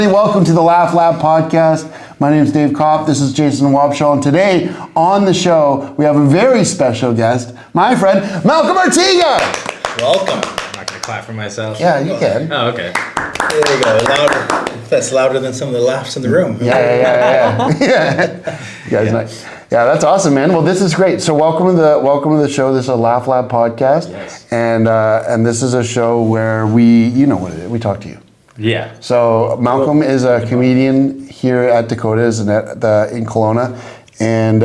Welcome to the Laugh Lab podcast. My name is Dave Kopp. This is Jason Wabshaw. And today on the show, we have a very special guest, my friend, Malcom Artiga. Welcome. I'm not going to clap for myself. Yeah, you can. Oh, okay. There you go. Louder. That's louder than some of the laughs in the room. Yeah. You guys, nice. Yeah, that's awesome, man. Well, this is great. So welcome to the show. This is a Laugh Lab podcast. Yes. And this is a show where we talk to you. Yeah. So Malcom is a comedian here at Dakota's in Kelowna, and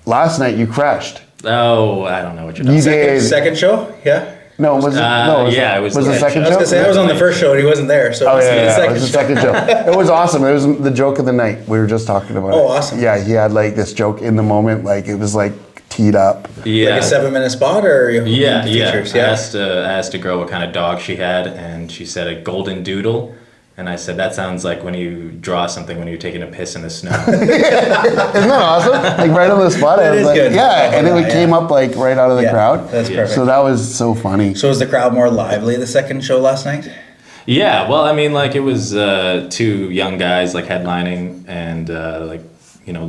last night you crashed. Oh, I don't know what you're talking about. Second show? Yeah. No, was it? It was the second show. I was gonna say I was on the first show and he wasn't there, so Oh yeah, it it was the second show. It was awesome. It was the joke of the night. We were just talking about it. Oh, awesome. Yeah, he had like this joke in the moment, like it was like teed up. Yeah. Like a 7-minute spot or features? I asked a girl what kind of dog she had, and she said a golden doodle. And I said, that sounds like when you draw something when you're taking a piss in the snow. Isn't that awesome? Like right on the spot. That I was is like, good. yeah, and it came up like right out of the crowd. That's perfect. So that was so funny. So was the crowd more lively the second show last night? Yeah, well, I mean, like it was two young guys like headlining, and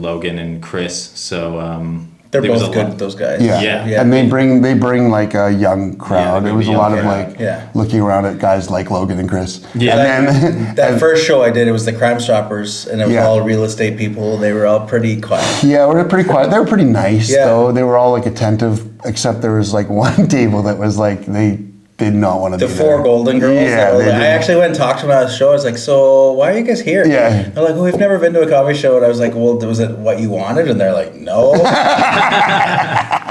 Logan and Chris. So They're there was both a good, lot- those guys. Yeah. And they bring like a young crowd. Yeah, It was a lot of Yeah. looking around at guys like Logan and Chris. Yeah. And then That first show I did, it was the Crime Stoppers, and it was Yeah. all real estate people. They were all pretty quiet. yeah, we were pretty quiet. They were pretty nice Yeah. though. They were all like attentive, except there was like one table that was like they did not want to The be four there. golden girls. Yeah, they I did. actually went and talked to them at the show. I was like, so why are you guys here? Yeah. They're like, well, we've never been to a comedy show. And I was like, well, was it what you wanted? And they're like, no.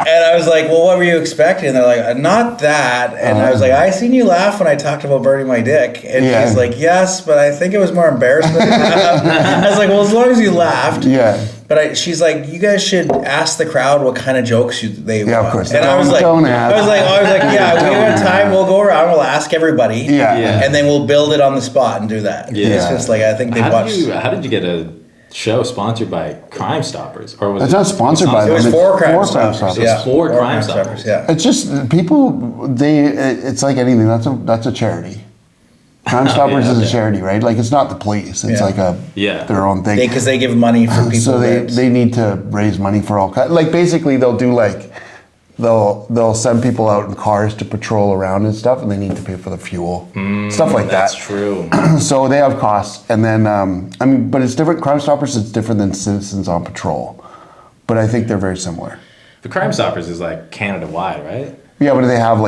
And I was like, well, what were you expecting? And they're like, not that. And I was like, I seen you laugh when I talked about burning my dick. And Yeah. she's like, yes, but I think it was more embarrassment. I was like, well, as long as you laughed. Yeah. But she's like, you guys should ask the crowd what kind of jokes they want. Yeah, of course. And I was like, Don't ask. I was like, yeah, we have time. We'll go around. We'll ask everybody. Yeah. And then we'll build it on the spot and do that. Yeah. It's just like I think they watched. How did you get a show sponsored by Crime Stoppers? Or was It's not sponsored by It them. was it's for Crime for Stoppers. Yeah. For Crime Stoppers. Yeah. It's just people. It's like anything. That's a charity. Crime Stoppers is a okay. charity, right? Like it's not the police. It's Yeah. like their own thing. Because they give money for people. So they need to raise money for all kinds. Like basically, they'll do like they'll send people out in cars to patrol around and stuff, and they need to pay for the fuel, stuff like That's that. true. So they have costs, and then but it's different. Crime Stoppers is different than Citizens on Patrol, but I think they're very similar. The Crime Stoppers is like Canada-wide, right? Yeah, but they have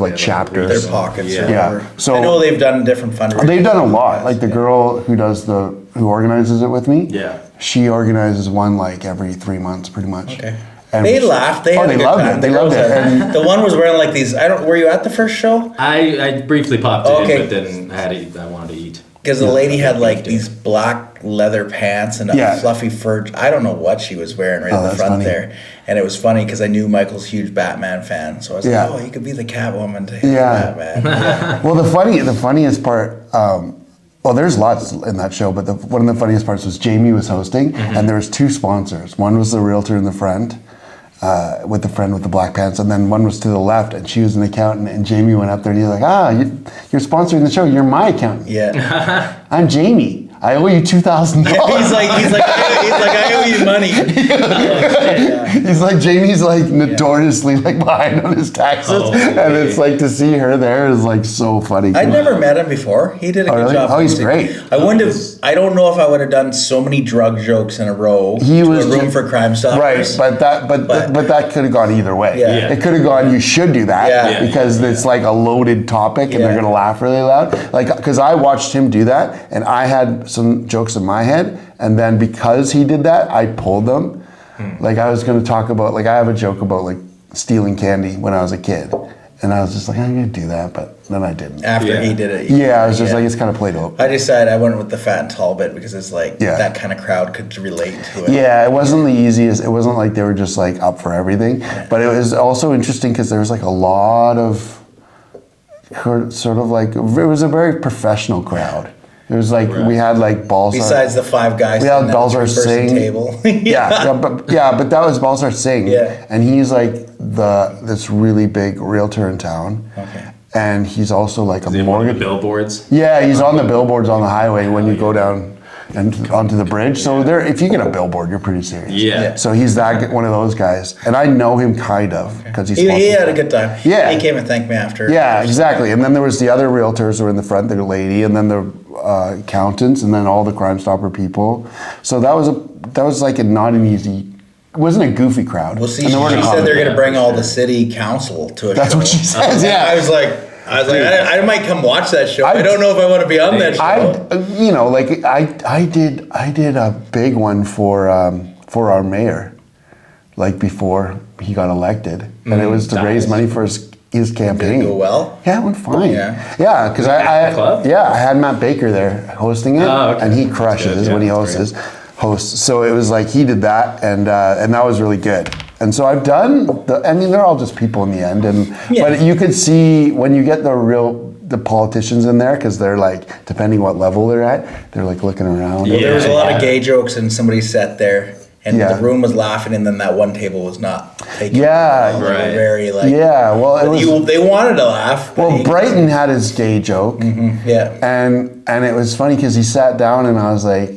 like chapters. their pockets. Yeah. Or whatever. So- I know they've done different fundraisers. They've done a lot. Like the girl who organizes it with me. Yeah. She organizes one like every 3 months, pretty much. Okay. And They laughed. They had a good loved time. it. They loved it. And The one was wearing like these. Were you at the first show? I briefly popped Okay. in, but then I wanted to eat. Because the lady had like these black leather pants and a Yeah. fluffy fur. I don't know what she was wearing right Oh, in the that's front funny. there. And it was funny because I knew Michael's a huge Batman fan. So I was Yeah. like, oh, you could be the Catwoman to Yeah. Batman. Yeah. well, the funniest part. Well, there's lots in that show, but one of the funniest parts was Jamie was hosting, and there was two sponsors. One was the realtor in the front, with the black pants, and then one was to the left, and she was an accountant. And Jamie went up there, and he's like, you're sponsoring the show. You're my accountant. Yeah. I'm Jamie. I owe you $2,000. he's like, I owe you money. He's like, Jamie's like notoriously like behind on his taxes, Oh, and it's like to see her there is like so funny. I'd never met him before. He did a good really? job. Oh, he's hosting. great. I don't know if I would have done so many drug jokes in a row. He to was a room just- for Crime Stoppers. Right, but that could have gone either way. Yeah. Yeah. It could have gone, you should do that Yeah. because it's like a loaded topic and they're Yeah. going to laugh really loud. Like, because I watched him do that and I had some jokes in my head, and then because he did that, I pulled them. Like I was going to talk about, like I have a joke about like stealing candy when I was a kid. And I was just like, I'm going to do that, but then I didn't. After Yeah. he did it. Yeah, I was just like, it's kind of played out. I decided I went with the fat and tall bit because it's like Yeah. that kind of crowd could relate to it. Yeah, it wasn't the easiest. It wasn't like they were just like up for everything. But it was also interesting because there was like a lot of sort of like, it was a very professional crowd. It was like, we had like Balzar. Besides the five guys We had sitting at the Balzar three-person Singh. table. But that was Balzar Singh. Yeah. And he's like this really big realtor in town. Okay. and he's also like a Is it one of the mortgage. billboards? Yeah, he's on the billboards on the highway when you go down and onto the bridge. So there, if you get a billboard, you're pretty serious. Yeah. So he's one of those guys, and I know him kind of because He had a good time. Yeah. He came and thanked me after. Yeah, exactly. And then there was the other realtors who were in the front, the lady, and then the accountants, and then all the Crime Stopper people. So that was like not an easy. It wasn't a goofy crowd. Well, see, And she there weren't a said they're comic. going to bring all the city council to a That's show. what she says. And Yeah, I was like, I might come watch that show. I don't know if I want to be on that show. you know, like I did a big one for our mayor, like before he got elected, and it was to raise money for his campaign. Did it go well? Yeah, it went fine. Yeah. Because At the club? I had Matt Baker there hosting it, Oh, okay. and he That's crushes good. when he Yeah, hosts. So it was like he did that, and that was really good. And so I've done they're all just people in the end, but you could see when you get the politicians in there, because they're like, depending what level they're at, they're like looking around. Well, there was a lot Yeah. of gay jokes, and somebody sat there, and Yeah. the room was laughing, and then that one table was not taking. Yeah. They were Right. very like. Yeah, well, it was. They wanted to laugh. But Well, Brighton had his gay joke, Yeah. and it was funny because he sat down and I was like,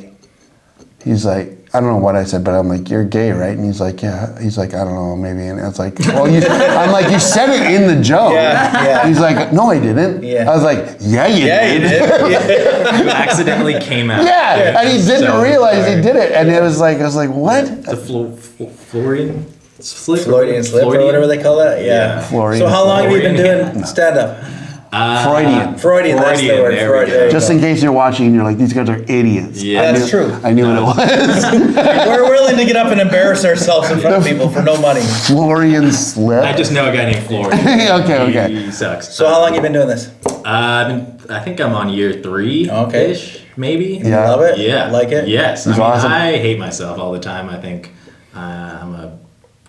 he's like, I don't know what I said, but I'm like, you're gay, right? And he's like, yeah. He's like, I don't know, maybe. And it's like, well, I'm like, you said it in the joke. Yeah. He's like, no, I didn't. Yeah. I was like, yeah, you Yeah, you did. did. Yeah. You accidentally came out. Yeah, and he didn't So realize sorry. he did it, and it was like, I was like, what? The Floridian slip? Freudian slip or whatever they call that. Yeah. Floridian So how long have you been Floridian. doing stand up? Freudian. Freudian, that's the Freudian, word. there we go. you Just go. in case you're watching and you're like, these guys are idiots. Yeah. I That's knew- true. I knew what it was. We're willing to get up and embarrass ourselves in front of people for no money. Florian slip. I just know a guy named Florian. Okay. He sucks. So how long you been doing this? I think I'm on year 3 Okay. ish, maybe. Yeah. Love it? Yeah. Like it? Yes. It's awesome. I hate myself all the time. I think I'm a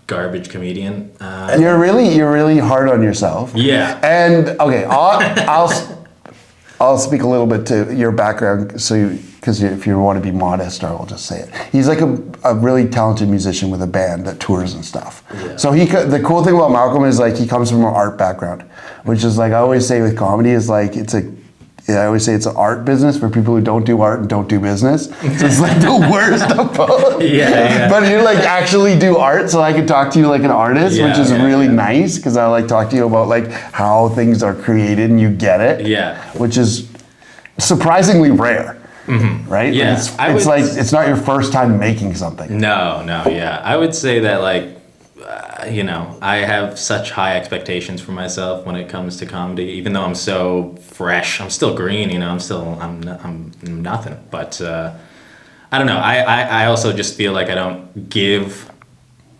garbage comedian. You're really hard on yourself. Yeah. And okay, I'll speak a little bit to your background, because if you want to be modest, I will just say it. He's like a really talented musician with a band that tours and stuff. Yeah. So the cool thing about Malcolm is like he comes from an art background, which is like I always say with comedy is like I always say it's an art business for people who don't do art and don't do business. So it's like the worst of both. Yeah. But you like actually do art, so I can talk to you like an artist, which is really nice, because I like talk to you about like how things are created and you get it. Yeah. Which is surprisingly rare. Right? Yeah, It's like it's not your first time making something. No, yeah. I would say that like, I have such high expectations for myself when it comes to comedy. Even though I'm so fresh, I'm still green. I'm nothing. But I don't know. I also just feel like I don't give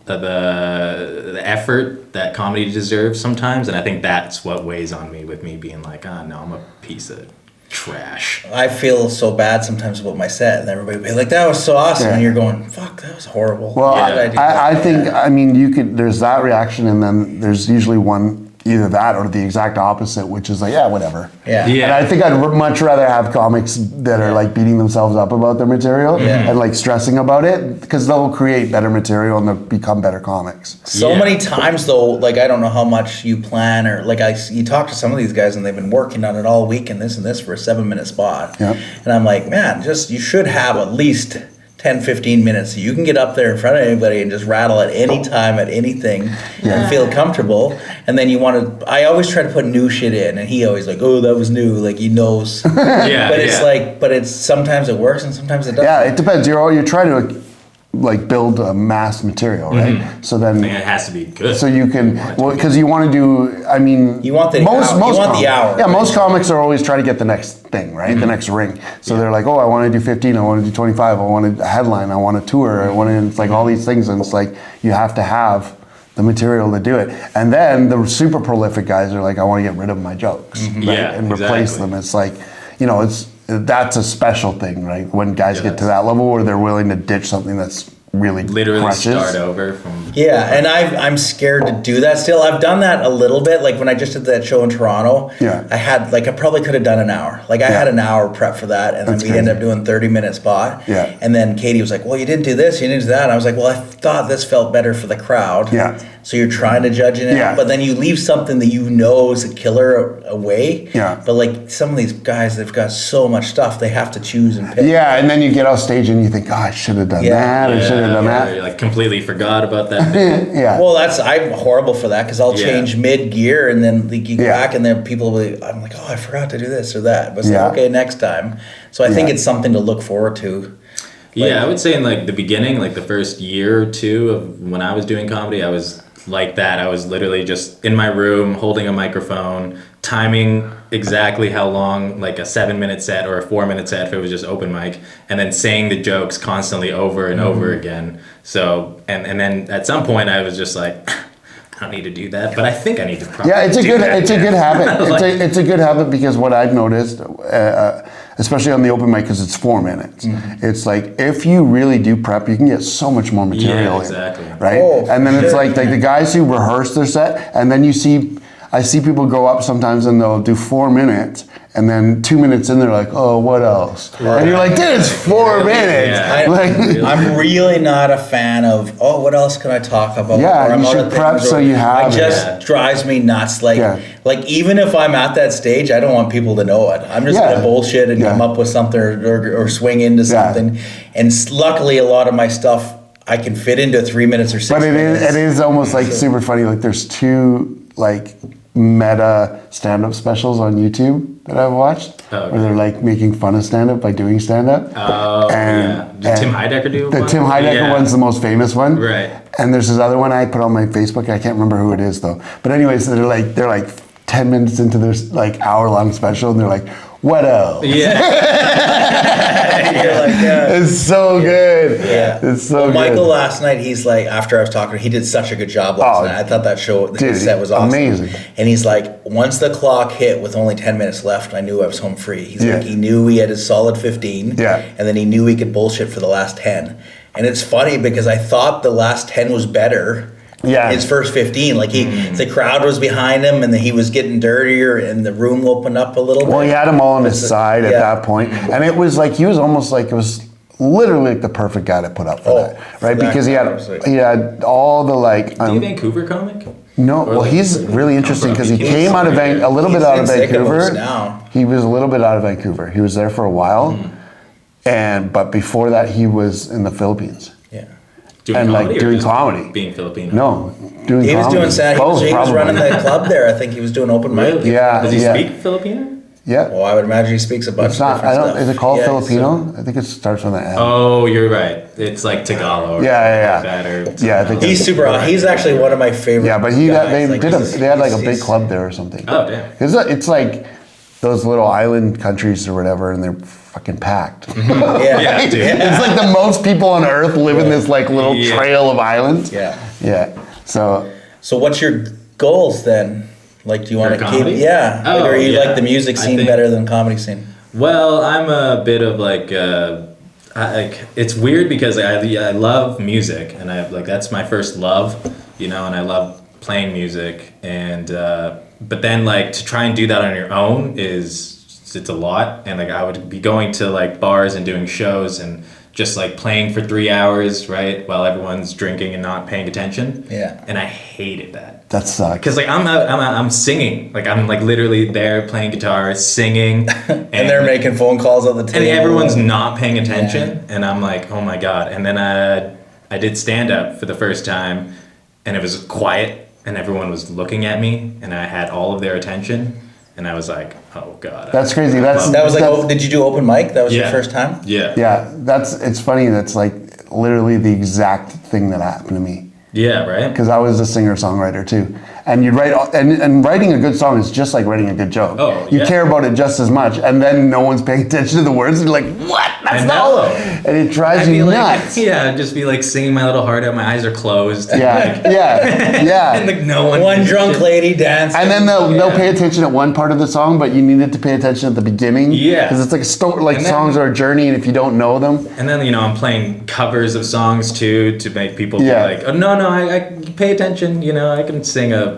the effort that comedy deserves sometimes, and I think that's what weighs on me with me being like, no, I'm a piece of trash. I feel so bad sometimes about my set, and everybody will be like, "That was so awesome," Yeah. and you're going, "Fuck, that was horrible." Well, Why did I do that? I think, I mean, there's that reaction, and then there's usually either that or the exact opposite, which is like, yeah, whatever. Yeah. Yeah. And I think I'd much rather have comics that are like beating themselves up about their material and like stressing about it, because they'll create better material and they'll become better comics. So Yeah. many times though, like I don't know how much you plan, or like you talk to some of these guys and they've been working on it all week and this for a 7-minute spot. Yep. And I'm like, man, you should have at least 10, 15 minutes so you can get up there in front of anybody and just rattle at any time at anything and feel comfortable. And then I always try to put new shit in, and he always like, oh, that was new, like he knows. Yeah. But it's sometimes it works and sometimes it doesn't. Yeah, it depends. You're trying to like build a mass material, right? So then, It has to be good. so you can, because you want to do, I mean, You want the hour. You want the hour, Yeah, right? most comics are always trying to get the next thing, right? The next ring. So they're like, oh, I want to do 15, I want to do 25, I want a headline, I want a tour, it's like all these things, and it's like you have to have the material to do it. And then the super prolific guys are like, I want to get rid of my jokes, right? Yeah, and replace exactly. them. It's like, that's a special thing, right? When guys get to Yes. that level where they're willing to ditch something that's really Literally crushes. start over from. Yeah, and I'm scared to do that still. I've done that a little bit. Like when I just did that show in Toronto, Yeah. I probably could have done an hour. Like I had an hour prep for that, and That's then we ended up crazy. doing 30-minute spot. Yeah. And then Katie was like, well, you didn't do this, you didn't do that. And I was like, well, I thought this felt better for the crowd. Yeah. so you're trying to judge it, but then you leave something that you know is a killer away. Yeah. But like some of these guys, they've got so much stuff they have to choose and pick. Yeah, and then you get off stage and you think, oh, I should have done that, or should have done that. You like completely forgot about that. Yeah. Well, I'm horrible for that because I'll change mid-gear and then you go back and then people will be, I'm like, oh, I forgot to do this or that. But it's like, okay, next time. So I think it's something to look forward to. Yeah, I would say in like the beginning, like the first year or two of when I was doing comedy, I was like that. I was literally just in my room holding a microphone, timing exactly how long, like a 7-minute set or a 4-minute set if it was just open mic, and then saying the jokes constantly over and over again. So, and then at some point I was just like, I don't need to do that, but I think I need to probably it's a good habit. It's a good habit because what I've noticed, especially on the open mic, because it's 4 minutes. It's like if you really do prep, you can get so much more material. Exactly. Right? And then it's like the guys who rehearse their set, and then I see people go up sometimes and they'll do 4 minutes, and then 2 minutes in, they're like, oh, what else? Right. And you're like, dude, it's 4 minutes. Yeah. I'm really not a fan of, what else can I talk about? Yeah, you should prep so you have it. It just drives me nuts. Like even if I'm at that stage, I don't want people to know it. I'm just going to bullshit and come up with something or swing into something. And luckily, a lot of my stuff, I can fit into 3 minutes or 6 minutes. But it is almost like super funny. Like there's 2 like meta stand-up specials on YouTube that I've watched where they're like making fun of stand-up by doing stand-up. Oh, Did Tim Heidecker do one? The Tim Heidecker one's the most famous one. Right. And there's this other one I put on my Facebook. I can't remember who it is though. But anyways, they're like 10 minutes into their like hour-long special, and they're like, what else? Yeah. You're like, it's so good. Yeah. It's so good. Michael last night, he's like, after I was talking, he did such a good job last night. I thought that set was awesome. Amazing. And he's like, once the clock hit with only 10 minutes left, I knew I was home free. He's like, he knew he had his solid 15. Yeah. And then he knew he could bullshit for the last 10. And it's funny because I thought the last 10 was better. Yeah. His first 15, like the crowd was behind him, and he was getting dirtier, and the room opened up a little bit. Well, he had him all on his side at that point, and it was like he was almost like it was literally like the perfect guy to put up for that, right? Because he had all the like. Is he a Vancouver comic? No, well, he's really interesting because he came out of a little bit out of Vancouver. He was a little bit out of Vancouver. He was there for a while, but before that, he was in the Philippines. Doing comedy. Being Filipino. No, doing comedy. He was doing sad. He was running the club there. I think he was doing open mic. Really? Yeah. Does he speak Filipino? Yeah. Well, I would imagine he speaks a bunch of different stuff. Is it called Filipino? I think it starts with an M. Oh, you're right. It's like Tagalog. I think he's super. He's actually one of my favorite. Yeah, but they had like a big club there or something. Oh damn. It's like those little island countries or whatever, and they're fucking packed. Dude. It's like the most people on earth live in this like little trail of islands. Yeah. So what's your goals then? Like, do you want to keep? Or you like the music scene better than comedy scene? Well, I'm a bit of like. It's weird because I love music, and that's my first love, and I love playing music, and but then like to try and do that on your own it's a lot, and like I would be going to like bars and doing shows and just like playing for 3 hours, right, while everyone's drinking and not paying attention. Yeah. And I hated that. That sucks. Because like I'm singing, like I'm like literally there playing guitar, singing, and they're making phone calls at the table, and everyone's not paying attention, and I'm like, oh my god. And then I did stand up for the first time, and it was quiet, and everyone was looking at me, and I had all of their attention. And I was like, oh god. That's crazy. Did you do open mic? That was your first time? Yeah. Yeah. It's funny. That's like literally the exact thing that happened to me. Yeah, right? Because I was a singer-songwriter too. And you'd write, and writing a good song is just like writing a good joke. Oh, you care about it just as much, and then no one's paying attention to the words, and you're like, what? That's not. And it drives you nuts. Just be like singing my little heart out, my eyes are closed. Yeah. And like no one. One drunk lady dancing. And then they'll pay attention at one part of the song, but you needed to pay attention at the beginning. Yeah. Because it's like a story, like songs are a journey, and if you don't know them. And then, I'm playing covers of songs too to make people be like, oh, no, I pay attention, I can sing a,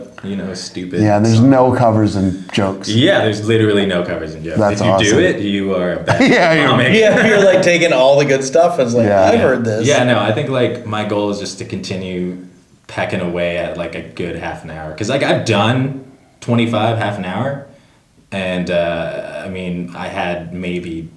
stupid. Yeah, there's no covers and jokes. Yeah, there's literally no covers and jokes. That's if you awesome. do it, you are a bad comic. You're like taking all the good stuff and it's like, I've heard this. Yeah, no, I think like my goal is just to continue pecking away at like a good half an hour. Because like I've done 25 half an hour, and I mean I had maybe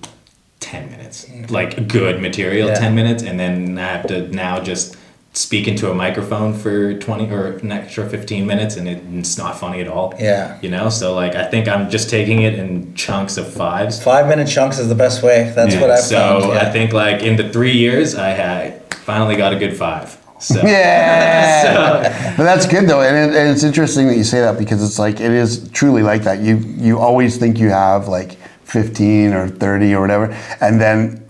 10 minutes, like good material, 10 minutes, and then I have to now just speak into a microphone for 20 or an extra 15 minutes, and it's not funny at all. Yeah. You know, so like I think I'm just taking it in chunks of 5s. 5-minute chunks is the best way. That's what I've found. So I think like in the 3 years, I had finally got a good 5. So. Yeah, but that's good though, and it's interesting that you say that because it's like it is truly like that. You always think you have like 15 or 30 or whatever, and then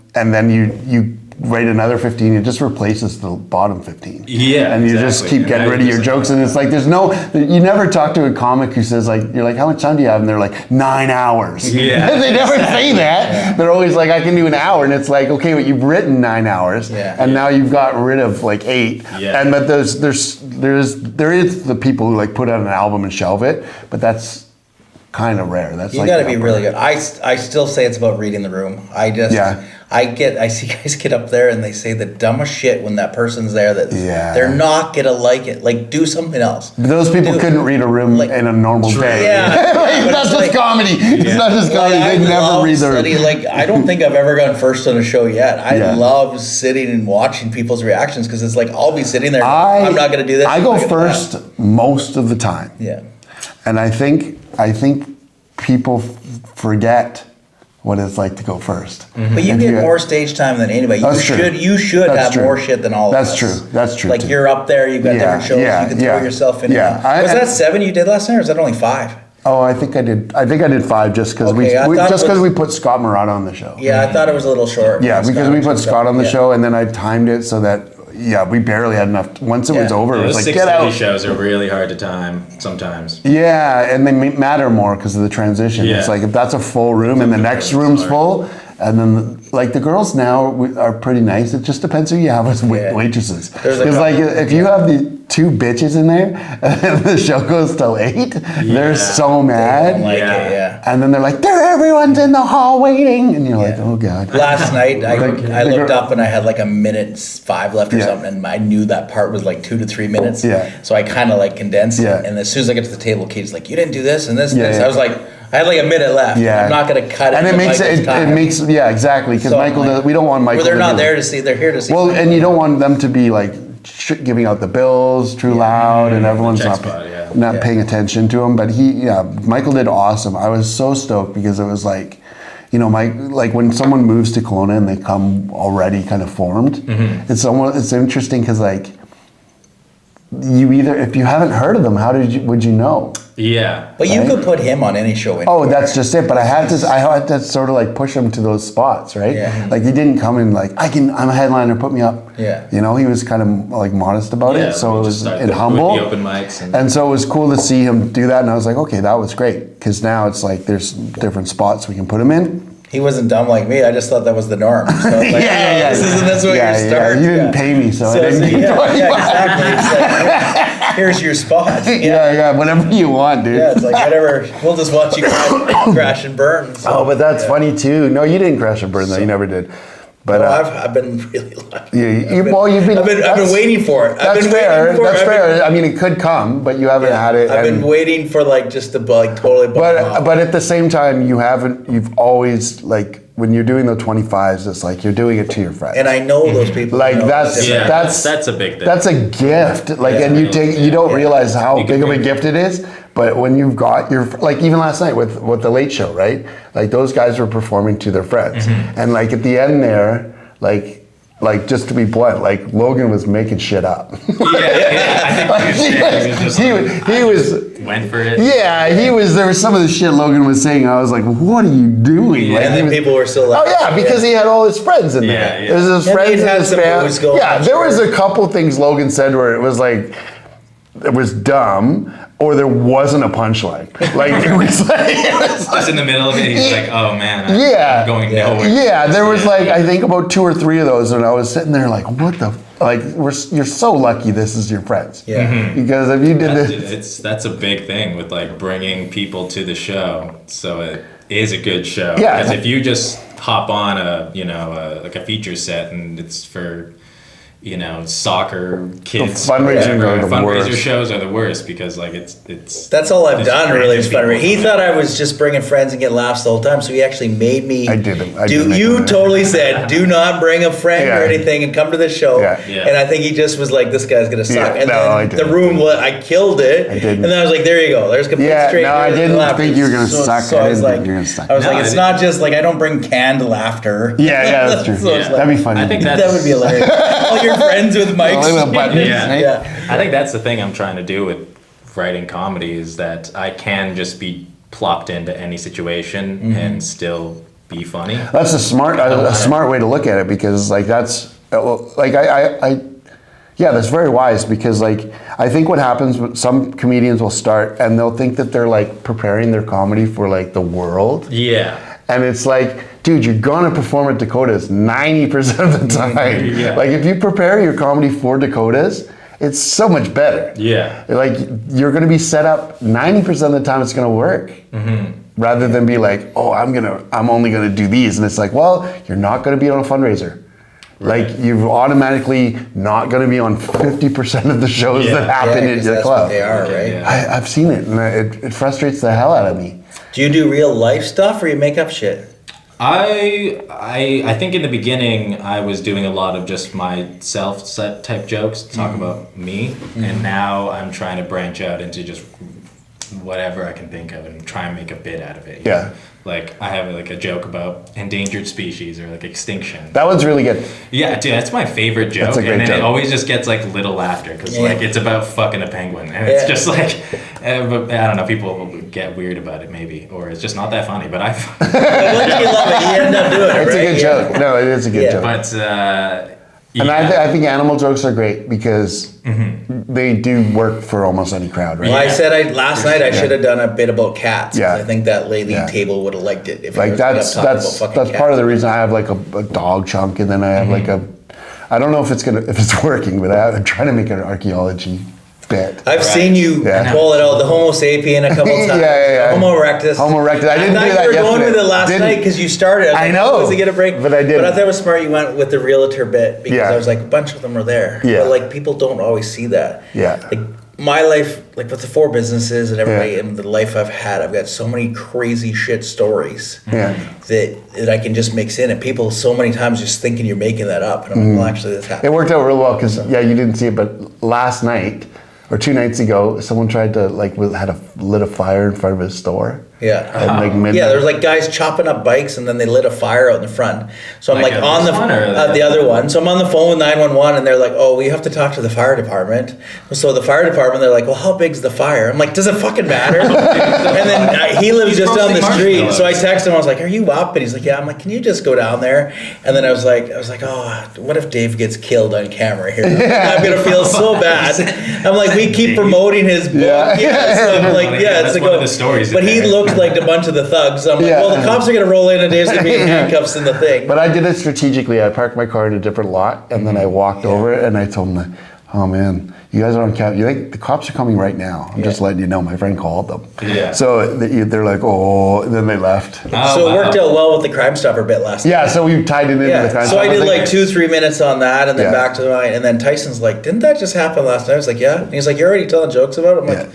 you write another 15. It just replaces the bottom 15. Yeah, and you just keep getting rid of your jokes, and it's like you never talk to a comic who says like you're like how much time do you have, and they're like 9 hours. Yeah, they never say that. Yeah. They're always like I can do an hour, and it's like okay, but you've written 9 hours, and now you've got rid of like 8. Yeah. And but there is the people who like put out an album and shelve it, but that's kind of rare. That's you like got to be really good. I still say it's about reading the room. I see guys get up there and they say the dumbest shit when that person's there that they're not gonna like it. Like do something else. But those people couldn't read a room in a normal day. Yeah, it's not just comedy. It's not just comedy. They never read the room. Like I don't think I've ever gone first on a show yet. I love sitting and watching people's reactions because it's like I'll be sitting there. I'm not gonna do this. I go first most of the time. Yeah, and I think people forget what it's like to go first. Mm-hmm. But you get more stage time than anybody. You should have more shit than all of us. That's true. Like you're up there, you've got different shows, you can throw yourself in. Yeah. Was that 7 you did last night, or was that only 5? Oh, I think I did 5 just because we put Scott Murata on the show. Yeah, I thought it was a little short. Yeah, because we put Scott on the show, and then I timed it so that we barely had enough. Once it was over, it was like, get out. Shows are really hard to time sometimes. Yeah, and they matter more because of the transition. Yeah. It's like if that's a full room and the next room's full, and then like the girls now are pretty nice. It just depends who you have as waitresses. Because like if you have the 2 bitches in there and the show goes till 8, they're so mad. They don't like it, And then they're like, everyone's in the hall waiting, and you're like, oh god. Last night I looked up and I had like 1:05 left or something, and I knew that part was like 2 to 3 minutes. Yeah. So I kind of like condensed it, and as soon as I get to the table, Kate's like, you didn't do this and this and this. I was like, I had like a minute left. Yeah. I'm not gonna cut it. And it makes exactly because Michael we don't want Michael. Well, they're not there to see. They're here to see. Well, and you don't want them to be like giving out the bills too loud, and everyone's not paying attention to him. But Michael did awesome. I was so stoked because it was like, like when someone moves to Kelowna and they come already kind of formed, it's interesting because like if you haven't heard of them, would you know? Yeah. But you could put him on any show anywhere. Oh, that's just it. But I had to sort of like push him to those spots, right? Yeah. Like he didn't come in like, I'm a headliner, put me up. Yeah. He was kind of like modest about it. So it was humble. The open mics and so it was cool to see him do that. And I was like, okay, that was great. Because now it's like there's different spots we can put him in. He wasn't dumb like me. I just thought that was the norm. So I was like, this is where you start. You didn't pay me, so I didn't get exactly. It's like, here's your spot. Whatever you want, dude. Yeah, it's like whatever. We'll just watch you crash and burn. So, but that's funny too. No, you didn't crash and burn though. You never did. But I've been really lucky. I've been waiting for it. That's fair. I mean, it could come, but you haven't had it. I've been waiting for like just to like totally. But at the same time, you've always like when you're doing the 25s, it's like you're doing it to your friends. And I know those people. Like that's a big thing. That's a gift. Like, and you don't realize how big of a gift it is. But when you've got like even last night with the Late Show, right? Like those guys were performing to their friends, and like at the end there, like just to be blunt, like Logan was making shit up. I think he was went for it. Yeah, he was. There was some of the shit Logan was saying. I was like, "What are you doing?" Like, and then people were still like, "Oh yeah," because he had all his friends in there. There's his friends and his family. Yeah, there was a couple things Logan said where it was like, it was dumb. Or there wasn't a punchline. Like it was like just in the middle of it, he's like, "Oh man, I'm going nowhere." Yeah, there was like I think about 2 or 3 of those, and I was sitting there like, "What the like?" You're so lucky this is your friends. Yeah. Because if you did this, that's a big thing with like bringing people to the show, so it is a good show. Yeah. Because if you just hop on like a feature set and it's for you know, soccer kids. The fundraising are the fundraiser worst. shows are the worst because like it's. That's all I've done really is distracting fundraising. He people. thought I was just bringing friends and get laughs the whole time, so he actually made me. I didn't. I do. didn't make You him. totally said, "Do not bring a friend Yeah. or anything and come to the show." Yeah. Yeah. And I think he just was like, "This guy's gonna suck." Yeah. And No, I then the didn't. room, I killed it. I didn't. And then I was like, "There you go. There's complete Yeah, strangers." no, I didn't laughing. think you were gonna suck. So I I was didn't like, think you were gonna suck. I was No, like, I it's didn't. not just like I don't bring canned laughter. Yeah, that's true. So it's like- That'd be funny. I think That that's would be hilarious. All your friends with mics. All the buttons, Yeah. right? Yeah. I think that's the thing I'm trying to do with writing comedy is that I can just be plopped into any situation and still be funny. That's a smart way to look at it because like that's like I yeah, that's very wise because like I think what happens with some comedians will start and they'll think that they're like preparing their comedy for like the world. Yeah. And it's like, dude, you're gonna perform at Dakotas 90% of the time. Yeah. Like if you prepare your comedy for Dakotas, it's so much better. Yeah. Like you're gonna be set up 90% of the time it's gonna work. Rather than be like, oh, I'm only gonna do these. And it's like, well, you're not gonna be on a fundraiser. Like you're automatically not gonna be on 50% of the shows Yeah. that happen Yeah, in 'cause your that's club. what they are, right? Yeah. I've seen it and it frustrates the hell out of me. Do you do real life stuff or you make up shit? I think in the beginning I was doing a lot of just my self set type jokes to talk about me, and now I'm trying to branch out into just whatever I can think of and try and make a bit out of it. you Yeah. know? Like I have like a joke about endangered species or like extinction. That one's really good. Yeah, dude, that's my favorite joke, That's a great and then joke. it always just gets like little laughter because Yeah. like it's about fucking a penguin, and it's Yeah. just like but I don't know, people will get weird about it maybe, or it's just not that funny. But I, Once you love it, you end up doing it, It's right? a good joke. No, it is a good Yeah. joke. but And yeah. I think animal jokes are great because they do work for almost any crowd, right? Well, I Yeah. said last night I should have done a bit about cats. 'Cause Yeah. I think that lady Yeah. table would have liked it if Like it was that's talking about that's fucking that's part of the cats. reason I have like a dog chunk, and then I have like a. I don't know if it's working, but I'm trying to make an archaeology bit. I've seen you Yeah. pull it out, the Homo sapien a couple times. Yeah. Homo erectus. Homo erectus. I didn't thought do that you were going yesterday. with it last Didn't. night because you started. I like, know. Was he gonna break? But I didn't. But I thought it was smart you went with the realtor bit because Yeah. I was like, a bunch of them are there. Yeah. But like people don't always see that. Yeah. Like my life, like with the 4 businesses and everybody Yeah. and the life I've had, I've got so many crazy shit stories. Yeah. That I can just mix in, and people so many times just thinking you're making that up, and I'm like, well, actually, this happened. It worked out real well because you didn't see it, but last night or 2 nights ago, someone tried to lit a fire in front of his store. Yeah. At like midnight. Yeah, there's like guys chopping up bikes and then they lit a fire out in the front. So I'm Like like at on this the one or the other one. So I'm on the phone with 911 and they're like, "Oh, we have to talk to the fire department." So the fire department, they're like, "Well, how big's the fire?" I'm like, "Does it fucking matter?" And then he lives just down the roasting street. So I marshmallows. text him. I was like, "Are you up?" And he's like, "Yeah." I'm like, "Can you just go down there?" And then I was like, "Oh, what if Dave gets killed on camera here? I'm gonna feel so bad." I'm like, "We keep promoting his book." Yeah. So I'm like, Yeah, "Yeah, that's it's like one of the stories But in he there. looked like a bunch of the thugs. I'm like, Yeah. well, the cops are gonna roll in and Dave's gonna be in handcuffs in the thing. But I did it strategically. I parked my car in a different lot, and then I walked over it, and I told them, "Oh man, you guys are on camera. You think the cops are coming right now? I'm just letting you know. My friend called them." Yeah. So they're like, "Oh," and then they left. Oh, So it worked wow. out well with the Crime Stopper bit last night. Yeah, so we tied it into the Yeah. crime. So I did Stopper like thing. 2-3 minutes on that, and then Yeah. back to mine. And then Tyson's like, "Didn't that just happen last night?" I was like, "Yeah." And he's like, "You're already telling jokes about it?" I'm like, Yeah.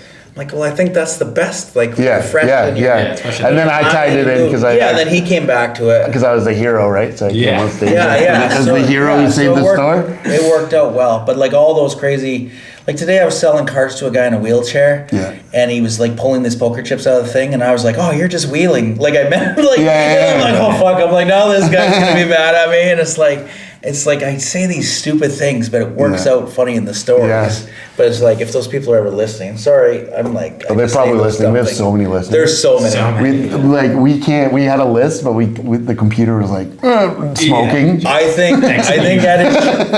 "Well, I think that's the best. Like, Yeah, you're fresh and you're- yeah. especially And then I tied it in because and then he came back to it. I was the hero, right? So I Yeah. came on stage Yeah. as So- the hero yeah, who saved so it the worked- store. It worked out well, but like all those crazy, like today I was selling cards to a guy in a wheelchair, Yeah. and he was like pulling these poker chips out of the thing, and I was like, "Oh, you're just wheeling." Like I meant, like, Yeah. and I'm like, "Oh fuck!" I'm like, "Now this guy's gonna be mad at me," and it's like I say these stupid things, but it works Yeah. out funny in the stories. Yeah. But it's like if those people are ever listening, sorry, I'm like, Oh, I they're just say probably those listening. dumb We have things. so many listeners. There's so many. So many. We can't. We had a list, but the computer was like smoking. I think Next at week.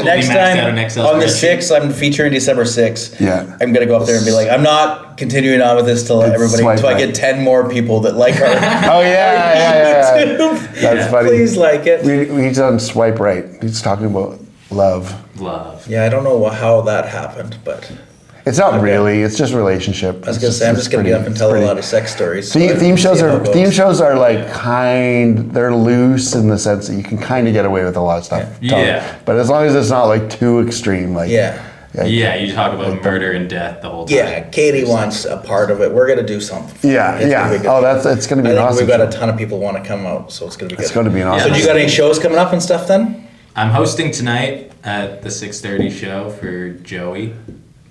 next maxed out time an Excel on the spreadsheet. 6th, I'm featuring December 6th. Yeah. I'm gonna go up there and be like, I'm not continuing on with this till everybody swipe until I right. get 10 more people that like our Oh yeah. That's funny. Please like it. He's on swipe right. He's talking about love. Love. Yeah, I don't know how that happened, but It's not really. It's just relationship. I was gonna say I'm just gonna get up and tell a lot of sex stories. Theme shows are like they're loose in the sense that you can kind of get away with a lot of stuff. Yeah. But as long as it's not like too extreme, like you talk about murder and death the whole time. Yeah, Katie wants a part of it. We're gonna do something. Yeah. Oh, it's gonna be an awesome. We've got show. a ton of people want to come out, so it's gonna be good. It's gonna be an awesome. So do you got any shows coming up and stuff then? I'm hosting tonight at the 6:30 show for Joey.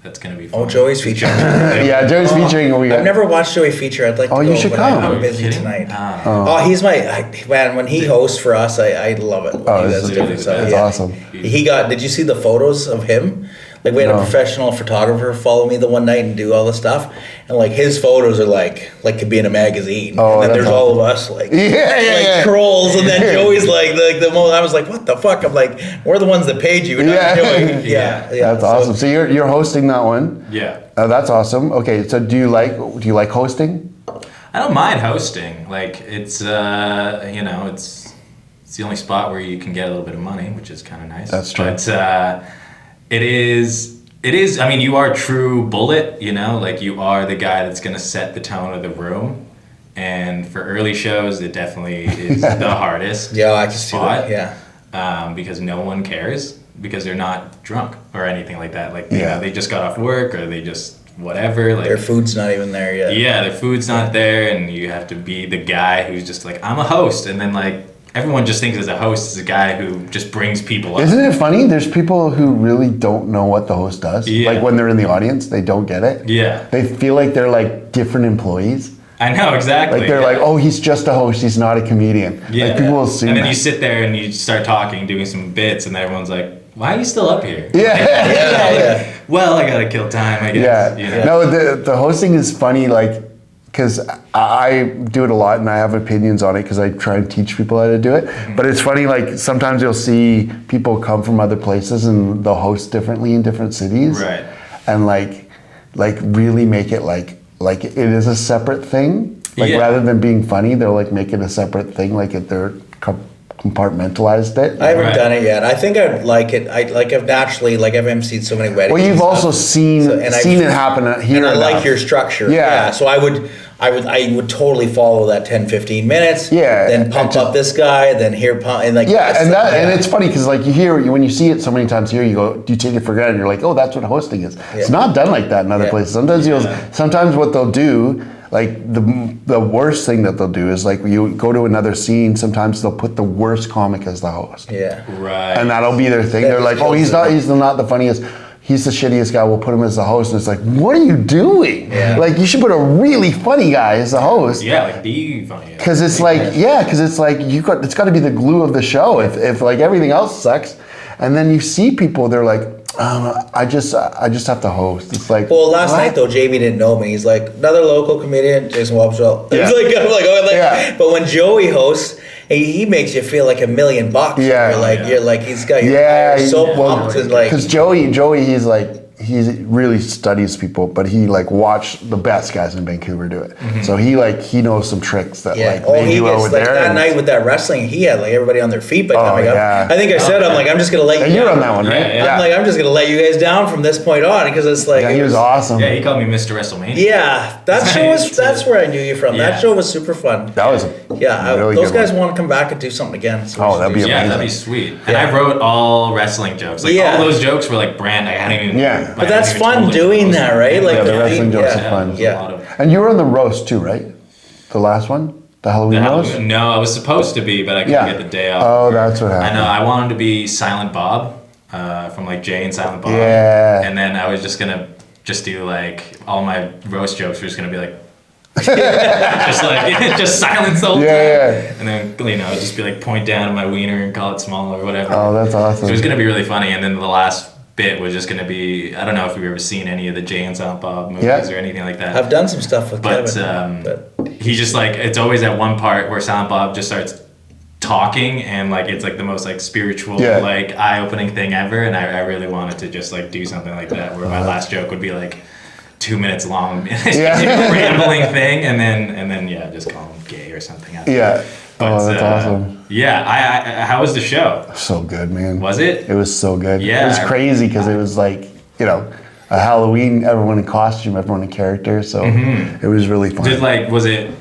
That's gonna be fun. Oh, Joey's featuring. Yeah, Joey's featuring. I've never watched Joey feature. I'd like to go, you should but come. I'm busy tonight. He's man. When he hosts for us, I love it. It's awesome. Did you see the photos of him? Like we had a professional photographer follow me the one night and do all the stuff, and like his photos are like could be in a magazine. And then there's all of us like trolls, and then Joey's like the most. I was like, what the fuck? I'm like, we're the ones that paid you. Not Joey. Yeah. That's awesome. So you're hosting that one. Yeah. That's awesome. Okay, so do you like hosting? I don't mind hosting. Like it's it's the only spot where you can get a little bit of money, which is kind of nice. That's true. But it is. I mean, you are true bullet. Like you are the guy that's gonna set the tone of the room. And for early shows, it definitely is the hardest. Yeah, I can see spot. that. Yeah. Because no one cares because they're not drunk or anything like that. Like they just got off work or they just whatever. Like their food's not even there yet. Yeah, their food's not there, and you have to be the guy who's just like, I'm a host, and then like. Everyone just thinks as a host is a guy who just brings people up. Isn't it funny? There's people who really don't know what the host does. Yeah. Like when they're in the audience, they don't get it. Yeah. They feel like they're like different employees. I know, exactly. Like they're like, oh, he's just a host. He's not a comedian. Yeah. Like people will assume and then that. you sit there and you start talking, doing some bits, and then everyone's like, why are you still up here? Yeah. Well, I gotta kill time, I guess. Yeah. No, the hosting is funny, like, because I do it a lot and I have opinions on it because I try and teach people how to do it. Mm-hmm. But it's funny, like sometimes you'll see people come from other places and they'll host differently in different cities. Right. And like really make it like it is a separate thing. Like rather than being funny, they'll like make it a separate thing. Like they're compartmentalized it. I haven't done it yet. I think I'd like it. I've emceed so many weddings. Well, you've also seen it happen here. And I like your structure. Yeah. So I would totally follow that 10-15 minutes. Yeah. Then pump up this guy. Then here pump and like. Yeah, and it's funny because like when you see it so many times here, you go, do you take it for granted? You're like, oh, that's what hosting is. Yeah. It's not done like that in other places. Sometimes what they'll do. Like the worst thing that they'll do is like you go to another scene. Sometimes they'll put the worst comic as the host. Yeah. Right. And that'll be their thing. They're like, oh, he's not the funniest. He's the shittiest guy. We'll put him as the host. And it's like, what are you doing? Yeah. Like you should put a really funny guy as the host. Yeah, like be funny. Because it's like it's got to be the glue of the show. If like everything else sucks, and then you see people, they're like. I just have to host. It's like last night though, Jamie didn't know me. He's like another local comedian, Jason Wobschall. Yeah. But when Joey hosts, he makes you feel like $1 million. Yeah, you're like he's got you're so pumped and like because Joey, he's like. He really studies people, but he like watched the best guys in Vancouver do it. Mm-hmm. So he knows some tricks that like they do over there. That night with that wrestling, he had like everybody on their feet by coming up. I think I said I'm just gonna let you. And you're on that one, right? Yeah. I'm just gonna let you guys down from this point on because it's like he was awesome. Yeah, he called me Mr. WrestleMania. Yeah, that show was that's where I knew you from. That show was super fun. That was really those guys want to come back and do something again. So that'd be amazing. Yeah, that'd be sweet. And I wrote all wrestling jokes. Like all those jokes were like brand. I hadn't even. Yeah, but that's fun doing that, right? Like the wrestling jokes are fun. Yeah. And you were on the roast too, right? The last one, the Halloween roast. No, I was supposed to be, but I couldn't get the day off. Oh, that's what happened. I know. I wanted to be Silent Bob from like Jay and Silent Bob. Yeah. And then I was just gonna do like all my roast jokes were just gonna be like. just silence the whole time. Yeah. And then just be like point down at my wiener and call it small or whatever. Oh, that's awesome. So it was gonna be really funny, and then the last bit was just gonna be I don't know if you've ever seen any of the Jay and Silent Bob movies or anything like that. I've done some stuff with Kevin. But he just like it's always at one part where Silent Bob just starts talking and like it's like the most like spiritual like eye-opening thing ever, and I really wanted to just like do something like that where my last joke would be like 2 minutes long rambling thing and then just call him gay or something after. But, that's awesome. Yeah, how was the show? So good, man. Was it? It was so good. Yeah. It was crazy because it was like, a Halloween, everyone in costume, everyone in character. So it was really fun. Was it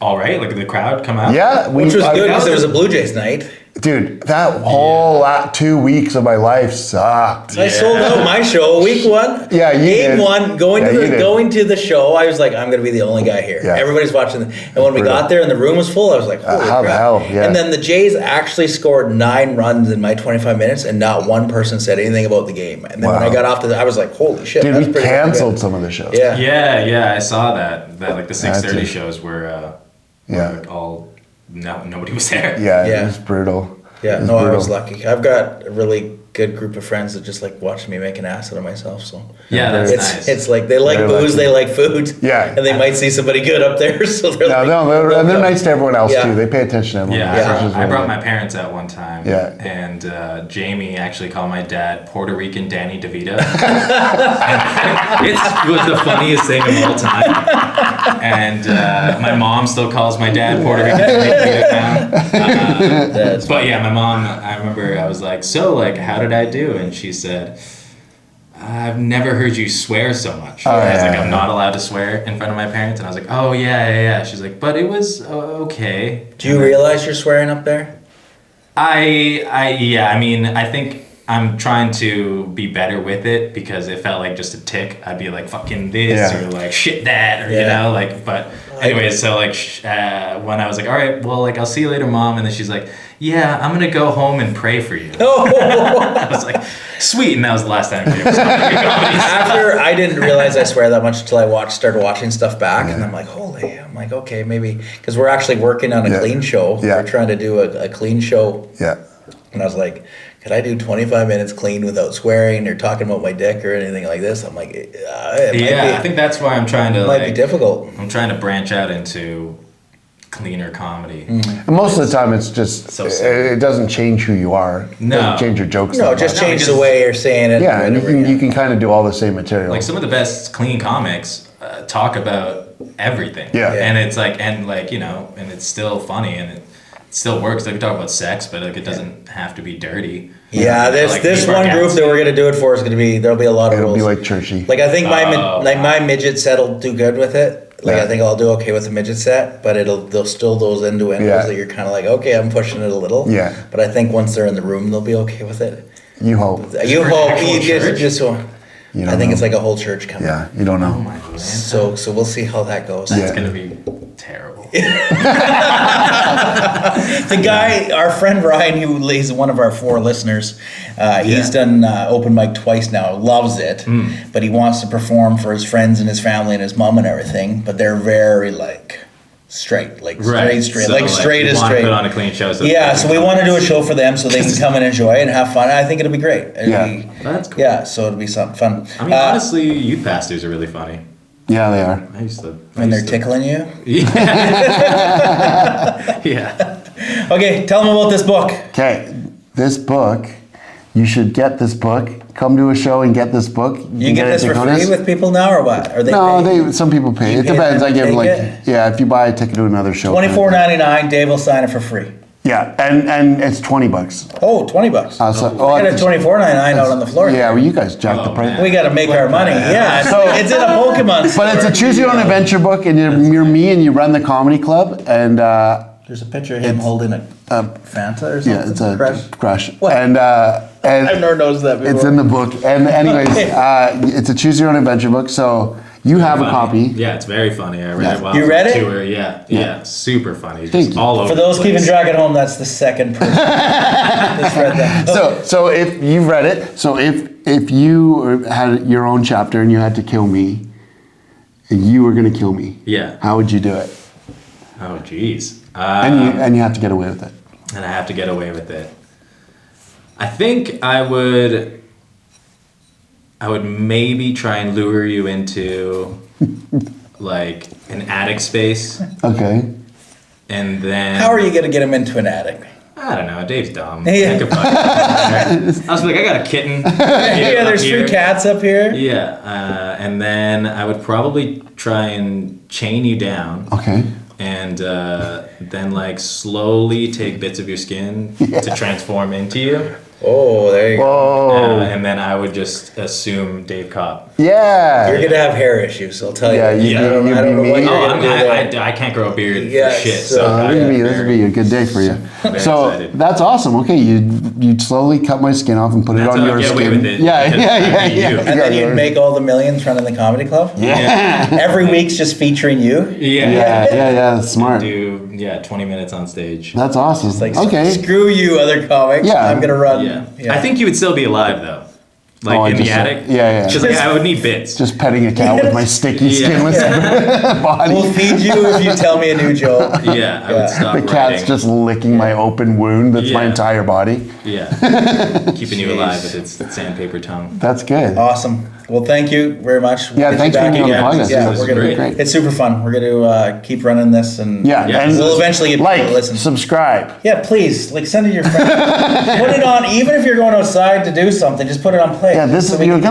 all right? Like, did the crowd come out? Yeah, Which was good because it was a Blue Jays night. Dude, that whole 2 weeks of my life sucked. I sold out my show week 1. Yeah, you Game did. 1, going Yeah, you did. going to the show. I was like, I'm gonna be the only guy here. Yeah. Everybody's watching, and when we got there and the room was full, I was like, holy how the crap. hell, yeah. And then the Jays actually scored 9 runs in my 25 minutes, and not one person said anything about the game. And then when I got off I was like, holy shit, Dude, that's we pretty canceled good. some of the shows. Yeah. Yeah, I saw that. That like the 6:30 That's it. shows were Yeah. like all nobody was there. Yeah, Yeah. it was brutal. Yeah, It was no, I brutal. was lucky. I've got a really good group of friends that just like watching me make an ass out of myself. So Yeah, that's it's nice. it's like they like Very booze, lucky. they like food. Yeah. and they might see somebody good up there, so they're like, And they're nice to everyone else Yeah. too. They pay attention to everyone Yeah, else. Which is I really brought good. my parents out one time. Yeah. And Jamie actually called my dad Puerto Rican Danny DeVito. It was the funniest thing of all time. And my mom still calls my dad Puerto Rican Danny DeVito now. But yeah, my mom, I remember I was like, so like, how did I do? And she said, I've never heard you swear so much. Oh, I was yeah, like, I'm yeah. not allowed to swear in front of my parents. And I was like, oh, yeah. She's like, but it was okay. Do you realize you're swearing up there? I mean, I think I'm trying to be better with it because it felt like just a tick. I'd be like, fucking this Yeah. or like, shit that, or, you Yeah. know, like, but anyways, so like, when I was like, all right, well, like, I'll see you later, Mom. And then she's like, yeah, I'm going to go home and pray for you. I was like, sweet. And that was the last time we ever saw comedy. After I didn't realize I swear that much until I started watching stuff back, and I'm like, I'm like, okay, maybe because we're actually working on a Yeah. clean show. Yeah. We're trying to do a clean show, Yeah. and I was like, could I do 25 minutes clean without swearing or talking about my dick or anything like this? I'm like, it might I think that's why I'm trying to, be, might be difficult. I'm trying to branch out into cleaner comedy. And most of the time, it's just So simple. it doesn't change who you are. It No. doesn't change your jokes. No, that just much. change the because- way you're saying it. Yeah, and whatever, you can kind of do all the same material. Like some of the best clean comics talk about everything. Yeah. Yeah. And it's like, you know, and it's still funny and it still works. They can talk about sex, but like it doesn't have to be dirty. Yeah, this Like, this Nate one group Bargatze. that we're gonna do it for is gonna be there'll be a lot of It'll rules. be like churchy. Like I think my wow. midget set will do good with it. Like Yeah. I think I'll do okay with the midget set, but there'll still those innuendos Yeah. that you're kind of like, okay, I'm pushing it a little. Yeah. But I think once they're in the room, they'll be okay with it. You hope. You For hope actual you church? just You I don't think know. it's like a whole church coming. Yeah, you don't know. Oh my god. So we'll see how that goes. Yeah. It's gonna be terrible. The guy, our friend Ryan, who is one of our 4 listeners, he's done open mic twice now. Loves it, but he wants to perform for his friends and his family and his mom and everything. But they're very like straight, like Right. straight, So, like straight you as wanna straight. Put on a clean show. So Yeah, so we want to do a show for them so they can come and enjoy it and have fun. I think it'll be great. That's cool. Yeah, so it'll be something fun. I mean, honestly, youth pastors are really funny. Yeah, they are. I used to. when they're tickling you. Yeah. Okay, tell them about this book. Okay, this book, you should get this book. Come to a show and get this book. You get it this at for Dakota's. free with people now or what? Or they No, pay? some people pay. You It pay depends. them I give to like, take it? yeah, if you buy a ticket to another show. $24.99. Dave will sign it for free. Yeah, and it's $20. Oh, $20. So, I got a $24.99 out on the floor. Yeah, well, you guys jacked the Oh, price. man. We got to make our money. Yeah, it's in a Pokemon store. But it's a choose your own adventure book, and you're me, and you run the comedy club, and There's a picture of him holding a Fanta or something. yeah, it's a crush. What? And I've never noticed that before. it's in the book. And anyways, it's a choose your own adventure book. So you have a Funny. copy. Yeah, it's very funny. I read Yeah. it while You I was read on it? tour. Yeah, super funny. Just Thank you. all over For those the keeping place. track at home, that's the second person that's read that. So if you've read it, so if you had your own chapter and you had to kill me, and you were going to kill me, Yeah. how would you do it? Oh, jeez. And you have to get away with it. And I have to get away with it. I think I would maybe try and lure you into like an attic space, Okay. and then How are you going to get him into an attic? I don't know. Dave's dumb. Yeah. I could fucking- I was like, I got a kitten. Yeah, there's 3 cats up here. Yeah, and then I would probably try and chain you down. Okay. And then like slowly take bits of your skin to transform into you. Oh, there you go. Whoa. And then I would just assume Dave Cobb. Yeah. You're gonna have hair issues, I'll tell you. Yeah, you'd I don't be know what me. you're Oh, gonna do there. I can't grow a beard Yeah, for shit. so, So This would be a good day for you. Very So excited. that's awesome. Okay, you'd slowly cut my skin off and put That's it on how I your get away skin. with it, Yeah, because yeah, I'd yeah, be yeah. you. And then you'd make all the millions running the comedy club? Yeah. Every week's just featuring you? Yeah. Yeah. That's smart. Do 20 minutes on stage. That's awesome. Like, Okay. screw you, other comics. Yeah. I'm gonna run. Yeah. I think you would still be alive though. Like Oh, I in the just- attic. yeah. Just like I would need bits. Just petting a cat with my sticky Yeah. skinless body. We'll feed you if you tell me a new joke. Yeah, I would stop The cat's writing. just licking my open wound that's my Yeah. entire body. Yeah. Keeping you alive with its sandpaper tongue. That's good. Awesome. Well, thank you very much. We'll Yeah, get you thanks for back being on the again. podcast. Yeah, This we're is gonna. great. It's super fun. We're gonna keep running this, and Yeah, Yeah. and we'll eventually get people like, to listen. subscribe. Yeah, please, like, send it to your friends. Put it on, even if you're going outside to do something. Just put it on play. Yeah, this so is we you're can